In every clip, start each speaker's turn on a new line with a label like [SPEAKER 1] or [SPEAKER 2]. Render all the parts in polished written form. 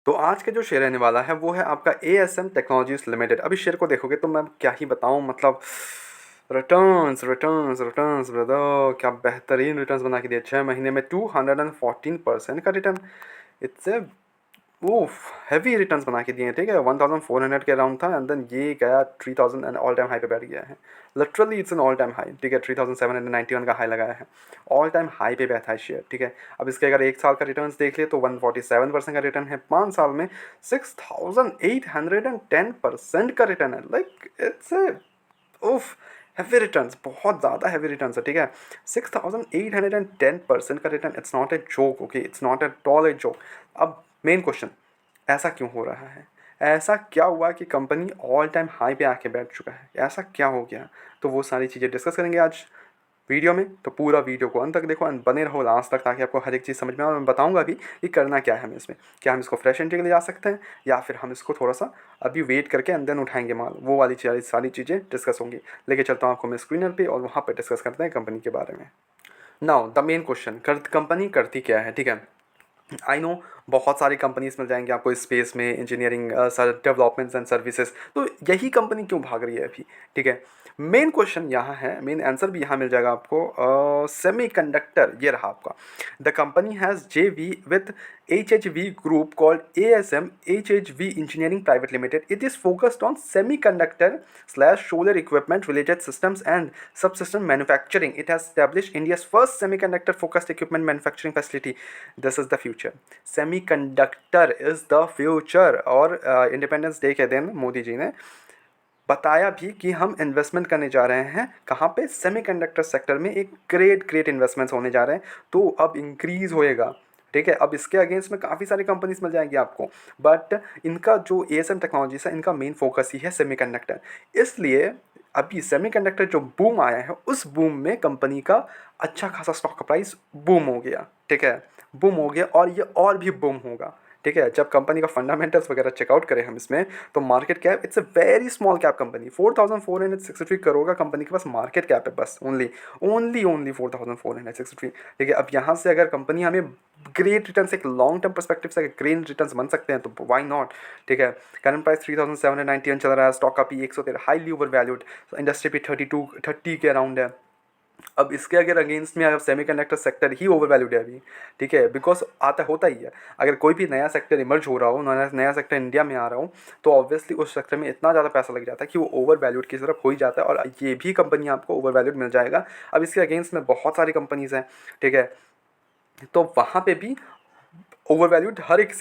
[SPEAKER 1] तो आज का जो शेयर रहने वाला है वो है आपका ASM टेक्नोलॉजीज लिमिटेड। अभी शेयर को देखोगे तो मैं क्या ही बताऊं, मतलब रिटर्न्स रिटर्न्स रिटर्न्स ब्रदर, क्या बेहतरीन रिटर्न्स बना के दिए। 6 महीने में 214% का return. It's a of heavy returns बना के दिए हैं, ठीक है। 1400 के अराउंड था एंड देन ये गया 3000 एंड ऑल टाइम हाई पे बैठ गया है। Literally it's an all time high, ठीक है। 3791 का हाई लगाया है, ऑल टाइम हाई पे बैठा है शेयर, ठीक है। अब इसके अगर एक साल का रिटर्न्स देख ले तो 147% का रिटर्न है। 5 साल में 6810% का रिटर्न है। लाइक इट्स ए उफ हैवी रिटर्न्स, बहुत ज़्यादा हैवी रिटर्न्स है, ठीक है। 6810% का return, it's not a joke, okay, it's not at all a joke. अब मेन क्वेश्चन, ऐसा क्यों हो रहा है? ऐसा क्या हुआ कि कंपनी ऑल टाइम हाई पे आके बैठ चुका है? ऐसा क्या हो गया? तो वो सारी चीज़ें डिस्कस करेंगे आज वीडियो में। तो पूरा वीडियो को अंत तक देखो एंड बने रहो लास्ट तक, ताकि आपको हर एक चीज़ समझ में आए। और मैं बताऊंगा भी कि करना क्या है हमें इसमें। क्या हम इसको फ्रेश एंट्री के लिए जा सकते हैं, या फिर हम इसको थोड़ा सा अभी वेट करके एंड देन उठाएंगे माल। वो वाली सारी चीज़ें डिस्कस होंगी। लेके चलता हूँ आपको मैं स्क्रीनर पे, और वहाँ पर डिस्कस करते हैं कंपनी के बारे में। Now the main question, company करती क्या है, ठीक है। आई नो बहुत सारी कंपनीज मिल जाएंगी आपको स्पेस में, इंजीनियरिंग डेवलपमेंट्स एंड सर्विसेज। तो यही कंपनी क्यों भाग रही है अभी, ठीक है। मेन क्वेश्चन यहाँ है, मेन आंसर भी यहाँ मिल जाएगा आपको। सेमी कंडक्टर, ये रहा आपका। The company has JV with HHV group called ASM HHV Engineering Private Limited. It is focused on semiconductor slash solar equipment related systems and subsystem manufacturing. It has established India's first semiconductor focused equipment manufacturing facility. This is the future. Semiconductor is the future. और independence day के दिन मोदी जी ने बताया भी कि हम investment करने जा रहे हैं कहाँ पे, सेमीकंडक्टर सेक्टर में। एक ग्रेट इन्वेस्टमेंट्स होने जा रहे हैं, तो अब इंक्रीज़ होएगा, ठीक है। अब इसके अगेंस्ट में काफ़ी सारी कंपनीज मिल जाएंगी आपको, बट इनका जो ASM टेक्नोलॉजीज है, इनका मेन फोकस ही है सेमीकंडक्टर। इसलिए अभी सेमीकंडक्टर जो बूम आया है, उस बूम में कंपनी का अच्छा खासा स्टॉक का प्राइस बूम हो गया, ठीक है। बूम हो गया, और ये और भी बूम होगा, ठीक है। जब कंपनी का फंडामेंटल्स वगैरह चेकआउट करें हम इसमें, तो market cap, it's a very small cap company. 4463 crore का कंपनी के पास मार्केट कैप है, बस ओनली ओनली ओनली 4463, ठीक है। अब यहाँ से अगर कंपनी हमें ग्रेट रिटर्न, एक लॉन्ग टर्म परस्पेक्टिव से ग्रेट रिटर्न बन सकते हैं, तो वाई नॉट, ठीक है। करंट प्राइस 3791 चल रहा है, स्टॉक का P 113, highly over valued, industry पे 30 के अराउंड है। अब इसके अगर अगेंस्ट में अगर सेमीकंडक्टर सेक्टर ही ओवर वैल्यूड है अभी, ठीक है, बिकॉज आता होता ही है। अगर कोई भी नया सेक्टर इमर्ज हो रहा हो, नया सेक्टर इंडिया में आ रहा हो, तो ऑब्वियसली उस सेक्टर में इतना ज़्यादा पैसा लग जाता है कि वो ओवर वैल्यूड की तरफ हो ही जाता है, और ये भी कंपनी आपको ओवर वैल्यूड मिल जाएगा। अब इसके अगेंस्ट में बहुत सारी कंपनीज हैं, ठीक है, तो वहाँ पे भी ओवर वैल्यूड हर एक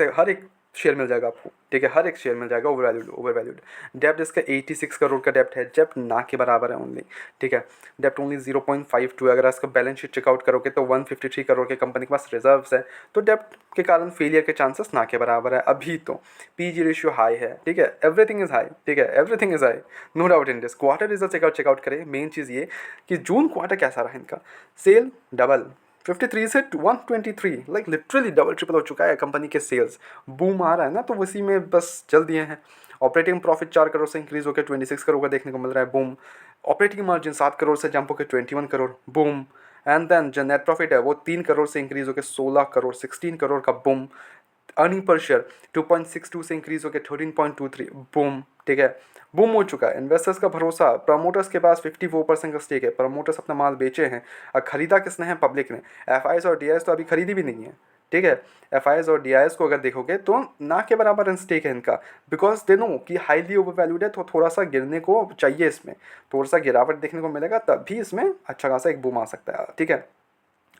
[SPEAKER 1] शेयर मिल जाएगा आपको, ठीक है। हर एक शेयर मिल जाएगा ओवर वैल्यूड। डेप्ट इसका 86 करोड़ का डेप्ट है, डेप्ट ना के बराबर है ओनली, ठीक है। डेप्ट ओनली 0.52। अगर इसका बैलेंस शीट चेकआउट करोगे तो 153 करोड़ के कंपनी के पास रिजर्व्स है। तो डेप्ट के कारण फेलियर के चांसेस ना के बराबर है अभी तो। PG रेशियो हाई है, ठीक है, एवरीथिंग इज हाई, ठीक है, everything is high, no doubt in this. Quarter result check out करें, मेन चीज़ ये कि जून क्वार्टर कैसा रहा इनका। सेल डबल, 53 से 123, लाइक लिटरली डबल ट्रिपल हो चुका है कंपनी के सेल्स। बूम आ रहा है ना, तो उसी में बस चल दिए हैं। ऑपरेटिंग प्रॉफिट 4 करोड़ से इंक्रीज होकर 26 करोड़ का देखने को मिल रहा है, बूम। ऑपरेटिंग मार्जिन 7 करोड़ से जंप होकर 21 करोड़, बूम। एंड देन जो नेट प्रॉफिट है वो 3 करोड़ से इंक्रीज होकर 16 करोड़, 16 करोड़ का, बूम। अर्निंग पर शेयर 2.62 से इंक्रीज होकर 13.23, बूम, ठीक है। बूम हो चुका है। इन्वेस्टर्स का भरोसा, प्रमोटर्स के पास 54% का स्टेक है, प्रमोटर्स अपना माल बेचे हैं। और खरीदा किसने है? पब्लिक ने। FIs और DIs तो अभी खरीदी भी नहीं है, ठीक है। FIs और DIs को अगर देखोगे तो ना के बराबर स्टेक है इनका, बिकॉज दे नो कि हाईली ओवर वैल्यूड है, तो थोड़ा सा गिरने को चाहिए, इसमें थोड़ा सा गिरावट देखने को मिलेगा, तब भी इसमें अच्छा खासा एक बूम आ सकता है, ठीक है।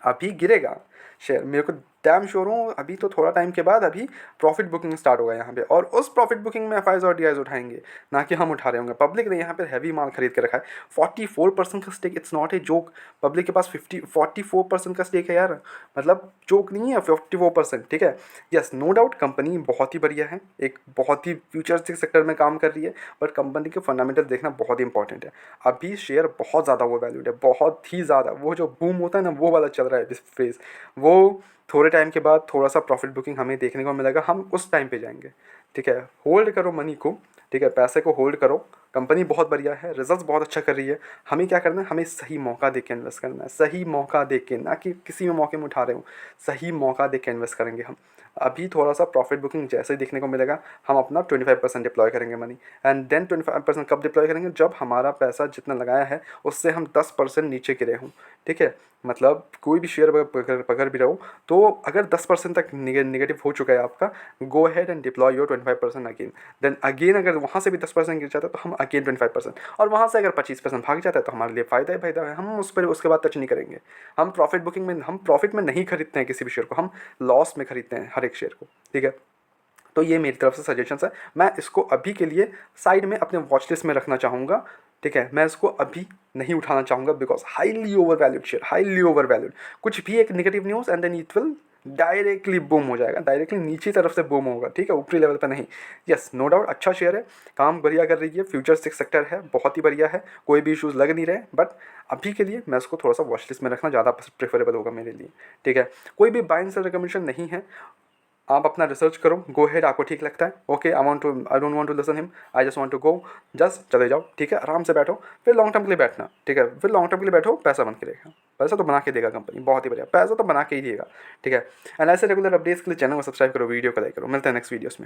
[SPEAKER 1] अभी गिरेगा शेयर, मेरे को डैम श्योर हूँ। अभी तो थोड़ा टाइम के बाद अभी प्रॉफिट बुकिंग स्टार्ट होगा यहाँ पे, और उस प्रॉफिट बुकिंग में FIs और DIs उठाएंगे, ना कि हम उठा रहे होंगे। पब्लिक ने यहाँ पे हैवी माल खरीद के रखा है, 44% का stake, it's not a joke. Public के पास 44% का स्टेक है यार, मतलब जोक नहीं है 44%, ठीक है। यस, नो डाउट कंपनी बहुत ही बढ़िया है, एक बहुत ही फ्यूचरिस्टिक सेक्टर में काम कर रही है, बट कंपनी के फंडामेंटल देखना बहुत ही इंपॉर्टेंट है। अभी शेयर बहुत ज़्यादा ओवर वैल्यूड है, बहुत ही ज़्यादा। वो जो बूम होता है ना, वो वाला चल रहा है फेज। वो थोड़े टाइम के बाद थोड़ा सा प्रॉफिट बुकिंग हमें देखने को मिलेगा, हम उस टाइम पे जाएंगे, ठीक है। होल्ड करो मनी को, ठीक है, पैसे को होल्ड करो, कंपनी बहुत बढ़िया है, रिजल्ट्स बहुत अच्छा कर रही है। हमें क्या करना है, हमें सही मौका देख के इन्वेस्ट करना है, सही मौका देख के, ना कि किसी भी मौके में उठा रहे हो, सही मौका देख के इन्वेस्ट करेंगे हम। अभी थोड़ा सा प्रॉफिट बुकिंग जैसे ही देखने को मिलेगा, हम अपना 25% डिप्लॉय करेंगे मनी, एंड देन 25% कब डिप्लॉय करेंगे, जब हमारा पैसा जितना लगाया है उससे हम 10% नीचे गिरे हों। ठीक है, मतलब कोई भी शेयर पकड़ भी रहो, तो अगर 10% तक निगेटिव हो चुका है आपका, go ahead and deploy your 25% again. Then again अगर वहाँ से भी 10% गिर जाता है तो हम अगेन 25%, और वहाँ से अगर 25% भाग जाता है तो हमारे लिए फ़ायदा ही फायदा है, हम उस पर उसके बाद टच नहीं करेंगे। हम प्रॉफिट बुकिंग में, हम प्रॉफिट में नहीं खरीदते हैं किसी भी शेयर को, हम लॉस में खरीदते हैं हर एक शेयर को। ठीक है, तो ये मेरी तरफ से सजेशंस है। मैं इसको अभी के लिए साइड में अपने वॉच लिस्ट में रखना चाहूँगा। ठीक है, मैं इसको अभी नहीं उठाना चाहूँगा, because highly overvalued share, highly overvalued. कुछ भी एक negative news and then it will directly boom हो जाएगा, डायरेक्टली नीचे तरफ से बूम होगा। ठीक है, ऊपरी लेवल पर नहीं। यस, नो डाउट अच्छा शेयर है, काम बढ़िया कर रही है, फ्यूचर्स सेक्टर है, बहुत ही बढ़िया है, कोई भी इशूज़ लग नहीं रहे, बट अभी के लिए मैं इसको थोड़ा सा वॉच लिस्ट में रखना ज़्यादा प्रेफरेबल होगा मेरे लिए। ठीक है, कोई भी बाइंग सेल रिकमेंडेशन नहीं है, आप अपना रिसर्च करो, गो हेड, आपको ठीक लगता है okay, I don't want to listen him, I just want to go, just चले जाओ। ठीक है, आराम से बैठो, फिर लॉन्ग टर्म के लिए बैठना। ठीक है, फिर लॉन्ग टर्म के लिए बैठो, पैसा बन के रहेगा, पैसा तो बना के देगा कंपनी, बहुत ही बढ़िया, पैसा तो बना के ही देगा। ठीक है, एंड ऐसे रेगुलर अपडेट्स के लिए चैनल को सब्सक्राइब करो, वीडियो को लाइक करो। मिलते हैं नेक्स्ट वीडियोस में।